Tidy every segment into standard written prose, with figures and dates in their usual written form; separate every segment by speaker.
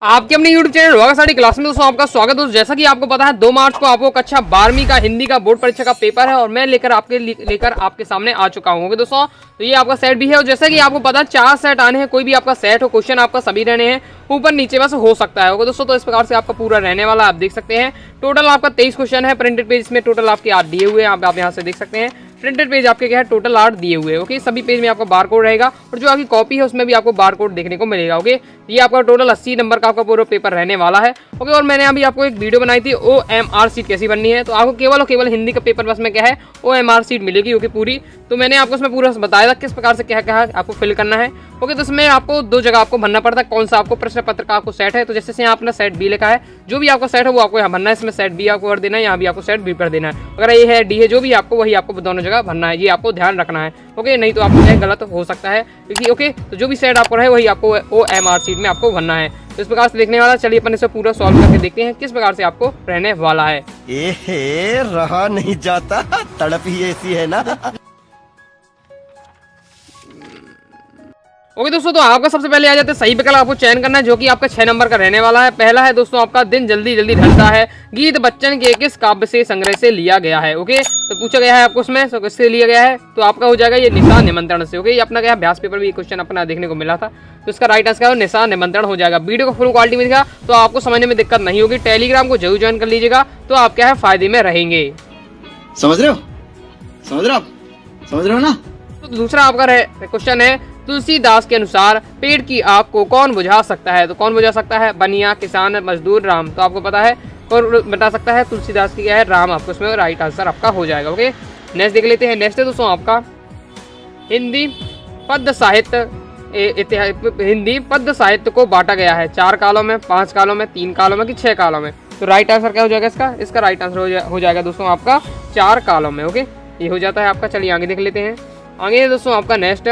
Speaker 1: आपके अपने YouTube channel रोगा साड़ी क्लास में दोस्तों आपका स्वागत है। दोस्तों जैसा कि आपको पता है 2 मार्च को आपको कक्षा 12वीं का हिंदी का बोर्ड परीक्षा का पेपर है और मैं लेकर आपके सामने आ चुका हूँ। दोस्तों तो ये आपका सेट भी है और जैसा कि आपको पता है 4 सेट आने हैं, कोई भी आपका सेट हो, क्वेश्चन आपका सभी रहने हैं, ऊपर नीचे बस हो सकता है दोस्तों। तो इस प्रकार से आपका पूरा रहने वाला आप देख सकते हैं। टोटल आपका 23 क्वेश्चन है प्रिंटेड पेज में, टोटल आपके 8 दिए हुए हैं, आप यहाँ से देख सकते हैं। प्रिंटेड पेज आपके क्या है टोटल 8 दिए हुए हैं। ओके, सभी पेज में आपका बार कोड रहेगा और जो आपकी कॉपी है उसमें भी आपको बार कोड देखने को मिलेगा। ओके, ये आपका टोटल 80 नंबर का आपका पूरा पेपर रहने वाला है। ओके, और मैंने अभी आपको एक वीडियो बनाई थी OMR सीट कैसी बननी है, तो आपको केवल और केवल हिंदी का पेपर बस में क्या है OMR सीट मिलेगी। ओके, पूरी तो मैंने आपको उसमें पूरा बताया था किस प्रकार से क्या क्या आपको फिल करना है। ओके, तो इसमें आपको 2 जगह आपको भरना पड़ता है, कौन सा आपको प्रश्न पत्र का आपको सेट है। तो जैसे यहाँ अपना सेट बी लिखा है, जो भी आपका सेट है वो आपको यहाँ भरना है, इसमें सेट बी आपको भर देना है, यहाँ भी आपको सेट बी कर देना है। अगर ये है डी है, जो भी आपको वही आपको दोनों जगह भरना है, ये आपको ध्यान रखना है। ओके, नहीं तो आपको गलत हो सकता है क्योंकि ओके तो जो भी सेट आपको रहे वही आपको OMR सीट में आपको भरना है। तो इस प्रकार से देखने वाला, चलिए अपन इसे पूरा सॉल्व करके देखते हैं किस प्रकार से आपको रहने वाला है।
Speaker 2: रहा नहीं जाता, तड़प ही ऐसी है ना।
Speaker 1: ओके दोस्तों, तो आपका सबसे पहले आ जाते हैं सही विकल्प आपको चयन करना है, जो कि आपका 6 नंबर का रहने वाला है। पहला है दोस्तों आपका दिन जल्दी जल्दी ढलता है, गीत बच्चन के किस काव्य से संग्रह से लिया गया है। ओके, तो पूछा गया है आपको उसमें तो किससे लिया गया है, तो आपका हो जाएगा ये निशा निमंत्रण से। ओके, ये अपना क्या अभ्यास पेपर भी क्वेश्चन अपना देखने को मिला था, तो इसका राइट आंसर निशा निमंत्रण हो जाएगा। वीडियो को फुल क्वालिटी में दिखा तो आपको समझने में दिक्कत नहीं होगी। टेलीग्राम को जरूर ज्वाइन कर लीजिएगा, तो आप क्या है फायदे में रहेंगे।
Speaker 2: समझ रहे हो, समझ रहे हो ना।
Speaker 1: तो दूसरा आपका क्वेश्चन है, तुलसीदास के अनुसार पेड़ की आग को कौन बुझा सकता है। तो कौन बुझा सकता है, बनिया, किसान, मजदूर, राम। तो आपको पता है कौन बता सकता है, तुलसीदास की क्या है राम, आपको उसमें राइट आंसर आपका हो जाएगा। ओके, नेक्स्ट देख लेते हैं। नेक्स्ट है दोस्तों आपका हिंदी पद्य साहित्य को बांटा गया है 4 कालों में, 5 कालों में, 3 कालों में कि 6 कालों में। तो राइट आंसर क्या हो जाएगा इसका राइट आंसर हो जाएगा दोस्तों आपका 4 कालों में। ओके, ये हो जाता है आपका। चलिए आगे देख लेते हैं। आगे दोस्तों आपका नेक्स्ट,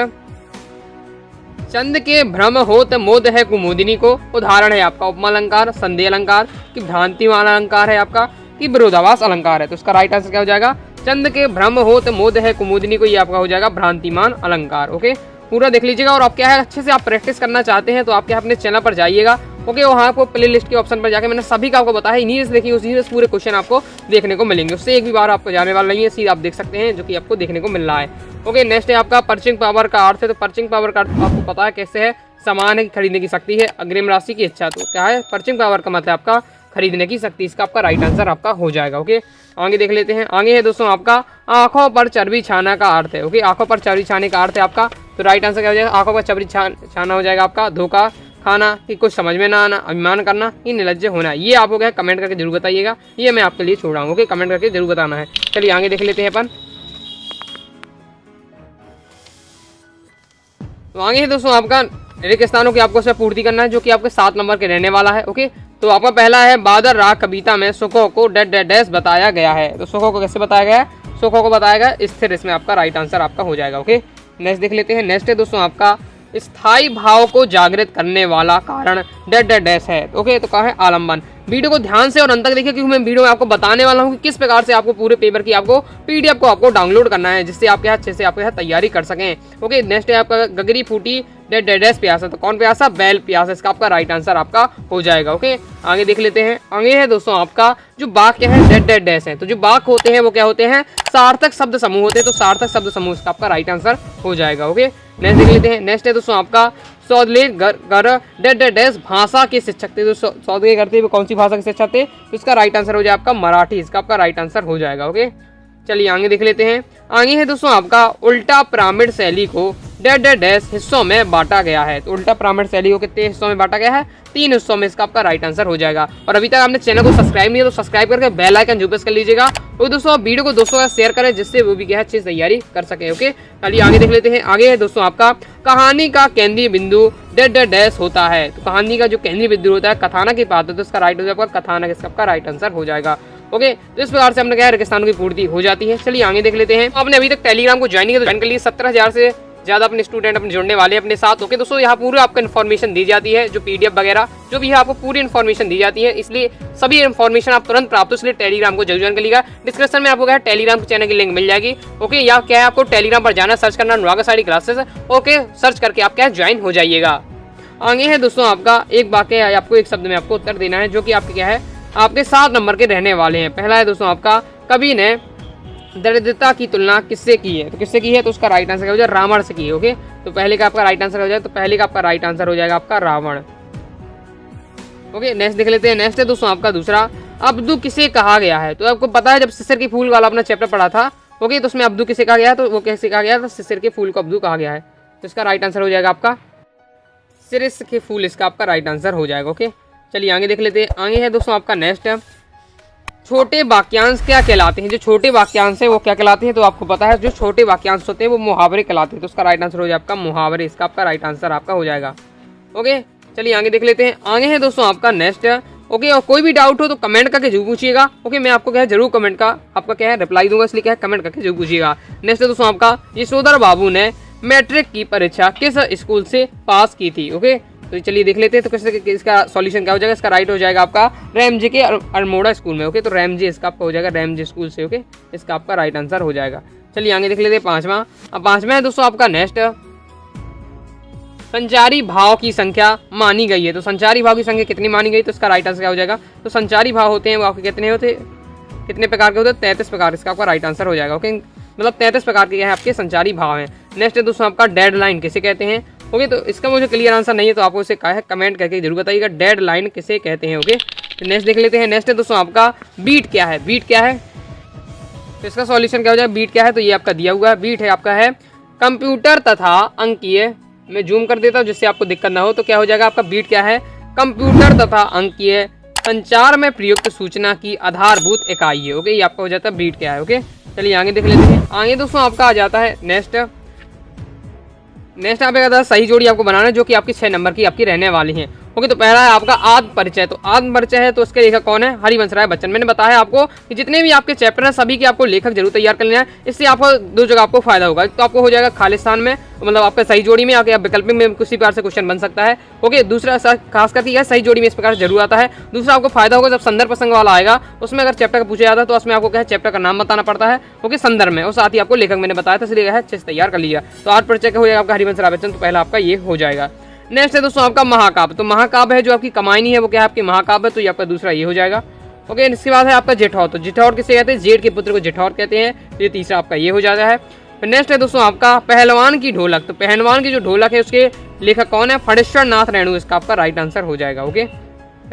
Speaker 1: चंद के भ्रम होत मोद है कुमुदिनी को। उदाहरण है आपका उपमा अलंकार, संधि अलंकार कि भ्रांतिमान अलंकार है आपका कि विरोधाभास अलंकार है। तो इसका राइट आंसर क्या हो जाएगा, चंद के भ्रम होत मोद है कुमुदिनी को, ये आपका हो जाएगा भ्रांतिमान अलंकार। ओके, पूरा देख लीजिएगा। और आप क्या है अच्छे से आप प्रैक्टिस करना चाहते हैं तो आप क्या अपने चैनल पर जाइएगा। ओके, वहाँ आपको प्ले लिस्ट के ऑप्शन पर जाके मैंने सभी का आपको बताया, इन्हीं से देखिए उसी से पूरे क्वेश्चन आपको देखने को मिलेंगे, उससे एक भी बार आपको जाने वाला नहीं है, सीधा आप देख सकते हैं जो कि आपको देखने को मिल रहा है। ओके, नेक्स्ट है आपका पर्चिंग पावर का अर्थ है। तो पर्चिंग पावर का अर्थ आपको पता है कैसे है, सामान है खरीदने की शक्ति है, अग्रिम राशि की इच्छा। तो क्या है पर्चिंग पावर का मतलब आपका खरीदने की शक्ति, इसका आपका राइट आंसर आपका हो जाएगा। ओके, आगे देख लेते हैं। आगे है दोस्तों आपका आंखों पर चर्बी छाना का अर्थ है। ओके, आंखों पर चर्बी छाने का अर्थ है आपका, तो राइट आंसर क्या हो जाएगा, आंखों पर चर्बी छाना हो जाएगा आपका धोखा खाना कि कुछ समझ में ना आना, अभिमान करना कि निर्लज्ज होना। ये आपको क्या कमेंट करके जरूर बताइएगा, ये मैं आपके लिए छोड़ रहा हूँ। ओके, कमेंट करके जरूर बताना है। चलिए आगे देख लेते हैं अपन। तो आगे है दोस्तों आपका रिक्त स्थानों की आपको उसमें पूर्ति करना है, जो कि आपके 7 नंबर के रहने वाला है। ओके, तो आपका पहला है बादर राग कविता में सुखों को डैश बताया गया है। तो सुखों को कैसे बताया गया है, सुखों को बताया गया स्थिर, इसमें आपका राइट आंसर आपका हो जाएगा। ओके, नेक्स्ट देख लेते हैं। नेक्स्ट है दोस्तों आपका स्थायी भाव को जागृत करने वाला कारण डैश है। ओके, तो कहा है आलम्बन। वीडियो को ध्यान से और अंत तक देखिए क्योंकि मैं वीडियो में आपको बताने वाला हूँ कि किस प्रकार से आपको पूरे पेपर की आपको PDF को आपको डाउनलोड करना है, जिससे आपके अच्छे से आपके तैयारी कर सकें। ओके, नेक्स्ट है आपका गगरी फूटी डैश प्यासा। तो कौन प्यासा, बैल प्यासा, इसका आपका राइट आंसर आपका हो जाएगा। ओके, आगे देख लेते हैं। आगे है दोस्तों आपका जो वाक्य है डैश है। तो जो वाक्य होते हैं वो क्या होते हैं, सार्थक शब्द समूह होते हैं। तो सार्थक शब्द समूह इसका आपका राइट आंसर हो जाएगा। ओके, नेक्स्ट देख लेते हैं। नेक्स्ट है दोस्तों आपका सौदले डैश भाषा के शिक्षक थे। तो सौदले करते हुए कौन सी भाषा के शिक्षक थे, तो इसका राइट आंसर हो जाएगा आपका मराठी, इसका आपका राइट आंसर हो जाएगा। ओके, चलिए आगे देख लेते हैं। आगे है दोस्तों आपका उल्टा पिरामिड शैली को डैश हिस्सों में बांटा गया है। तो उल्टा पिरामिड शैली को कितने हिस्सों में बांटा गया है, 3 हिस्सों में, इसका आपका राइट आंसर हो जाएगा। और अभी तक आपने चैनल को सब्सक्राइब नहीं है तो सब्सक्राइब करके बेल आइकन जरूर प्रेस कर लीजिएगा। और दोस्तों वीडियो को दोस्तों का शेयर करें, जिससे वो भी क्या अच्छी तैयारी कर सके। ओके, चलिए आगे देख लेते हैं। आगे है दोस्तों आपका कहानी का केंद्रीय बिंदु डैश होता है। तो कहानी का जो केंद्रीय बिंदु होता है कथानक की बात है, तो इसका राइट हो जाएगा कथानक, इसका आपका राइट आंसर हो जाएगा। ओके, तो इस प्रकार से हमने क्या रेगिस्तानों की पूर्ति हो जाती है। चलिए आगे देख लेते हैं। आपने अभी तक टेलीग्राम को ज्वाइन किया तो ज्वाइन कर लिए, 17,000 से ज़्यादा अपने स्टूडेंट अपने जुड़ने वाले हैं अपने साथ। ओके दोस्तों, यहाँ पूरी आपको इन्फॉर्मेशन दी जाती है, जो PDF वगैरह जो भी है आपको पूरी इन्फॉर्मेशन दी जाती है, इसलिए सभी इन्फॉर्मेशन आप तुरंत प्राप्त हो, इसलिए टेलीग्राम को जरूर ज्वाइन कर लीजिएगा। डिस्क्रिप्शन में आपको क्या है टेलीग्राम के चैनल की लिंक मिल जाएगी। ओके, या क्या है आपको टेलीग्राम पर जाना, सर्च करना अनुराग साड़ी क्लासेस। ओके, सर्च करके आप क्या ज्वाइन हो जाइएगा। आगे है दोस्तों आपका एक वाक्य है, आपको एक शब्द में आपको उत्तर देना है जो कि आपके क्या है, आपके 7 नंबर के रहने वाले हैं। पहला है दोस्तों आपका, कवि ने दरिद्रता की तुलना किससे की है? तो किससे की है? तो उसका राइट आंसर क्या हो जाएगा? रावण से की है। ओके, तो पहले का आपका राइट आंसर हो जाएगा, तो पहले का आपका राइट आंसर हो जाएगा आपका रावण। ओके, नेक्स्ट देख लेते हैं। नेक्स्ट है दोस्तों आपका दूसरा, अब्दू किसे कहा गया है? तो आपको पता है जब सिसर के फूल वाला अपना चैप्टर पढ़ा था, ओके, तो उसमें अब्दू किसे कहा गया है? तो वो कैसे कहा गया था? सिसर के फूल को अब्दू कहा गया है। तो इसका राइट आंसर हो जाएगा आपका सिरिस के फूल, इसका आपका राइट आंसर हो जाएगा। ओके, चलिए आगे देख लेते हैं। आगे है दोस्तों आपका नेक्स्ट, छोटे वाक्यांश क्या कहलाते हैं? जो छोटे वाक्यांश है वो क्या कहलाते हैं? तो आपको पता है जो छोटे वाक्यांश होते हैं वो मुहावरे कहलाते हैं। तो उसका राइट आंसर हो जाएगा आपका मुहावरे, इसका आपका राइट आंसर आपका हो जाएगा। ओके, चलिए आगे देख लेते हैं। आगे है दोस्तों आपका नेक्स्ट, ओके, और कोई भी डाउट हो तो कमेंट करके जरूर पूछिएगा। ओके, मैं आपको क्या है जरूर कमेंट का आपका क्या है रिप्लाई दूंगा, इसलिए क्या है कमेंट करके जरूर पूछिएगा। नेक्स्ट है दोस्तों आपका, यशोधर बाबू ने मैट्रिक की परीक्षा किस स्कूल से पास की थी? ओके, तो चलिए देख लेते हैं। तो कैसे इसका सॉल्यूशन क्या हो जाएगा? इसका राइट हो जाएगा आपका रैमजे के अल्मोड़ा स्कूल में। ओके, तो रैमजे इसका आपका हो जाएगा रैमजे स्कूल से। ओके, इसका आपका राइट आंसर हो जाएगा। चलिए आगे देख लेते हैं पांचवा। अब पांचवा है दोस्तों आपका नेक्स्ट, संचारी भाव की संख्या मानी गई है। तो संचारी भाव की संख्या कितनी मानी गई? तो इसका राइट आंसर क्या हो जाएगा? तो संचारी भाव होते हैं वो आपके कितने होते, कितने प्रकार के होते हैं? 33 प्रकार, इसका आपका राइट आंसर हो जाएगा। ओके, मतलब 33 प्रकार के आपके संचारी भाव हैं। नेक्स्ट है दोस्तों आपका डेडलाइन किसे कहते हैं? ओके, तो इसका मुझे क्लियर आंसर नहीं है, तो आपको इसे क्या है कमेंट करके जरूर बताइएगा, डेडलाइन किसे कहते हैं। ओके, तो नेक्स्ट देख लेते हैं। नेक्स्ट है दोस्तों आपका बीट क्या है? बीट क्या है? तो इसका सॉल्यूशन क्या हो जाएगा? बीट क्या है? तो ये आपका दिया हुआ है, बीट है आपका है कंप्यूटर तथा अंकीय, मैं जूम कर देता हूँ जिससे आपको दिक्कत ना हो। तो क्या हो जाएगा आपका बीट क्या है? कंप्यूटर तथा अंकीय संचार में प्रयुक्त सूचना की आधारभूत इकाई है। ओके, ये आपका हो जाता है बीट क्या है। ओके, चलिए आगे देख लेते हैं। आगे दोस्तों आपका आ जाता है नेक्स्ट आप एक सही जोड़ी आपको बनाना है जो कि आपकी 6 नंबर की आपकी रहने वाली है। ओके, तो पहला है आपका आत्म परिचय। तो आत्म परिचय है तो उसके लेखक कौन है? हरिवंश राय बच्चन। मैंने बताया आपको कि जितने भी आपके चैप्टर हैं सभी के आपको लेखक जरूर तैयार कर लेना है, इससे आपको 2 जगह आपको फायदा होगा। तो आपको हो जाएगा खालिस्तान में, मतलब आपका सही जोड़ी में आके वैकल्पिक में किसी प्रकार से क्वेश्चन बन सकता है। ओके, दूसरा खास करके यह सही जोड़ी में इस प्रकार से जरूर आता है। दूसरा आपको फायदा होगा जब संदर्भ प्रसंग वाला आएगा, उसमें अगर चैप्टर का पूछा जाता है तो उसमें आपको क्या है चैप्टर का नाम बताना पड़ता है। ओके, संदर्भ में, और साथ ही आपको लेखक मैंने बताया था, इसलिए अच्छे से तैयार कर लिया। तो आत्म परिचय का हो जाएगा आपका हरिवंश राय बच्चन, तो पहला आपका ये हो जाएगा। नेक्स्ट है दोस्तों आपका महाकाव्य। तो महाकाव्य है जो आपकी कमायनी है वो क्या है? आपकी महाकाव्य, तो ये आपका दूसरा ये हो जाएगा। ओके, इसके बाद है आपका जेठौर। तो जेठौर किसे कहते हैं? जेठ के पुत्र को जेठौर कहते हैं, तो ये तीसरा आपका ये हो जाता है। नेक्स्ट है दोस्तों आपका पहलवान की ढोलक। तो पहलवान की जो ढोलक है उसके लेखक कौन है? फणेश्वर नाथ रेणु, इसका आपका राइट आंसर हो जाएगा। ओके,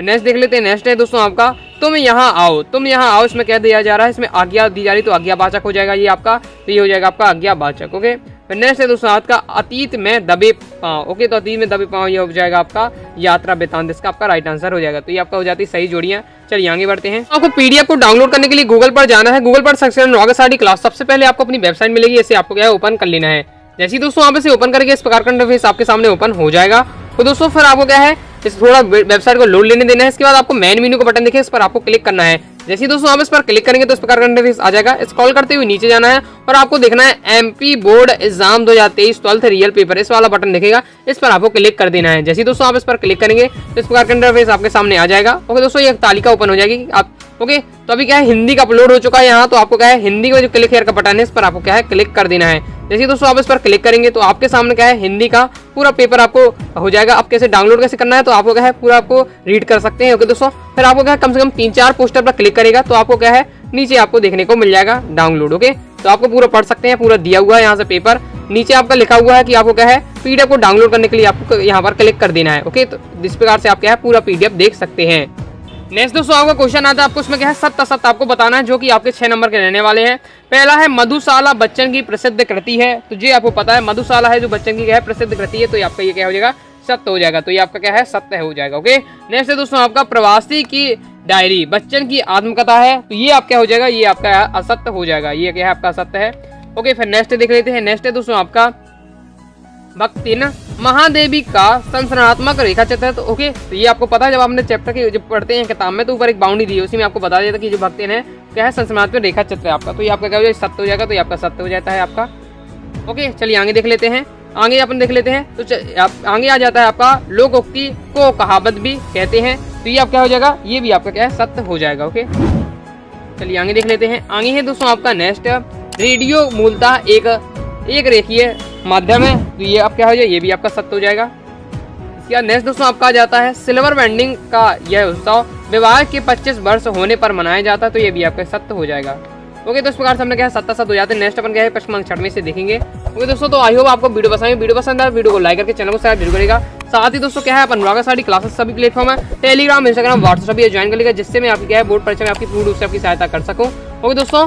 Speaker 1: नेक्स्ट देख लेते हैं। नेक्स्ट है दोस्तों आपका तुम यहाँ आओ। तुम यहाँ आओ, इसमें क्या दिया जा रहा है? इसमें आज्ञा दी जा रही, तो आज्ञावाचक हो जाएगा ये आपका, तो ये हो जाएगा आपका आज्ञावाचक। ओके, नेक्स्ट है दोस्तों आपका अतीत में दबे पांव। ओके, तो अतीत में दबे पांव ये हो जाएगा आपका यात्रा वृतांत, इसका आपका राइट आंसर हो जाएगा। तो ये आपका हो जाती है सही जोड़ियां। चलिए आगे बढ़ते हैं। आपको पीडीएफ को डाउनलोड करने के लिए गूगल पर जाना है। गूगल पर सर्च करना साडी क्लास, सबसे पहले आपको अपनी वेबसाइट मिलेगी, इसे आपको क्या है ओपन कर लेना है। जैसे ही दोस्तों आप इसे ओपन करके इस प्रकार का इंटरफेस आपके सामने ओपन हो जाएगा। तो दोस्तों फिर आपको क्या है इस थोड़ा वेबसाइट को लोड लेने देना है। इसके बाद आपको मेन मेन्यू का बटन देखिए, इस पर आपको क्लिक करना है। जैसे ही दोस्तों आप इस पर क्लिक करेंगे तो इस प्रकार का इंटरफेस आ जाएगा। स्क्रॉल करते हुए नीचे जाना है और आपको देखना है MP board exam 2023 12th real paper, इस वाला बटन दिखेगा, इस पर आपको क्लिक कर देना है। जैसे ही दोस्तों आप इस पर क्लिक करेंगे तो इस प्रकार का इंटरफेस आपके सामने आ जाएगा। ओके दोस्तों, ये तालिका ओपन हो जाएगी आप। ओके, तो अभी क्या है हिंदी का अपलोड हो चुका है यहाँ, तो आपको क्या है हिंदी का जो क्लिक हेयर का बटन है इस पर आपको क्या है क्लिक कर देना है। जैसे दोस्तों आप इस पर क्लिक करेंगे तो आपके सामने क्या है हिंदी का पूरा पेपर आपको हो जाएगा। अब कैसे डाउनलोड कैसे करना है तो आपको क्या है पूरा आपको रीड कर सकते हैं। ओके दोस्तों, फिर आपको क्या है कम से कम 3-4 पोस्टर पर क्लिक करेगा तो आपको क्या है नीचे आपको देखने को मिल जाएगा डाउनलोड। ओके, तो आपको पूरा पढ़ सकते हैं, पूरा दिया हुआ है यहाँ से पेपर। नीचे आपका लिखा हुआ है कि आपको क्या है पीडीएफ को डाउनलोड करने के लिए आपको यहाँ पर क्लिक कर देना है। ओके, तो इस प्रकार से आप क्या है पूरा पीडीएफ देख सकते हैं। नेक्स्ट दोस्तों आपका क्वेश्चन आता है, आपको उसमें क्या है सत्य असत्य आपको बताना है, जो कि आपके 6 नंबर के रहने वाले हैं। पहला है मधुशाला बच्चन की प्रसिद्ध कृति है, तो ये आपको पता है मधुशाला है जो बच्चन की क्या है प्रसिद्ध कृति है, तो ये आपका ये क्या हो जाएगा सत्य हो जाएगा। तो ये आपका क्या है सत्य हो जाएगा। ओके, नेक्स्ट है दोस्तों आपका प्रवासी की डायरी बच्चन की आत्मकथा है, तो ये आप क्या हो जाएगा ये आपका असत्य हो जाएगा, ये क्या है आपका असत्य है। ओके, फिर नेक्स्ट देख लेते हैं। नेक्स्ट है दोस्तों आपका भक्ति न महादेवी का संरचनात्मक रेखा चित्र है, तो ओके तो ये आपको पता है जब आपने चैप्टर के जब पढ़ते हैं किताब में तो ऊपर एक बाउंड्री दी है, उसी में आपको बता दिया था कि जो भक्ति है क्या है संरचनात्मक रेखा चित्र है आपका, तो ये आपका क्या हो जाएगा सत्य हो जाएगा, तो ये आपका सत्य हो जाता है आपका। ओके, चलिए आगे देख लेते हैं। आगे अपन देख लेते हैं तो आगे आ जाता है आपका लोकोक्ति को कहावत भी कहते हैं, तो ये आप क्या हो जाएगा ये भी आपका क्या है सत्य हो जाएगा। ओके, चलिए आगे देख लेते हैं। आगे है दोस्तों आपका नेक्स्ट रेडियो मूलतः एक रेखीय माध्यम है, तो ये आप क्या हो जाएगा ये भी आपका सत्य हो जाएगा। या नेक्स्ट दोस्तों आपका आ जाता है सिल्वर बैंडिंग का यह उत्सव विवाह के 25 वर्ष होने पर मनाया जाता है, तो ये भी आपका सत्य हो जाएगा। ओके, तो इस प्रकार से हमने क्या है 7 हो जाते हैं। नेक्स्ट अपन क्या है प्रश्न 6 से देखेंगे। ओके दोस्तों, तो आई होप आपको वीडियो पसंद है। वीडियो पसंद है वीडियो को लाइक करके चैनल को सब्सक्राइब जरूर करेगा। साथ ही दोस्तों क्या है अपन अनुराग साड़ी क्लासेस सभी प्लेटफॉर्म है, टेलीग्राम, इंस्टाग्राम, व्हाट्सएप सभी ज्वाइन कर लेगा, जिससे मैं आपकी क्या है बोर्ड परीक्षा में आपकी पूर्ण रूप से आपकी सहायता कर सकूं। ओके दोस्तों,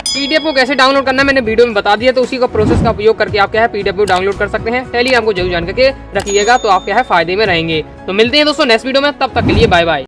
Speaker 1: पीडीएफ को कैसे डाउनलोड करना है मैंने वीडियो में बता दिया, तो उसी का प्रोसेस का उपयोग करके आप क्या है पीडीएफ को डाउनलोड कर सकते हैं। टेलीग्राम को जरूर ज्वाइन करके रखिएगा, तो आप क्या है फायदे में रहेंगे। तो मिलते हैं दोस्तों नेक्स्ट वीडियो में, तब तक के लिए बाय बाय।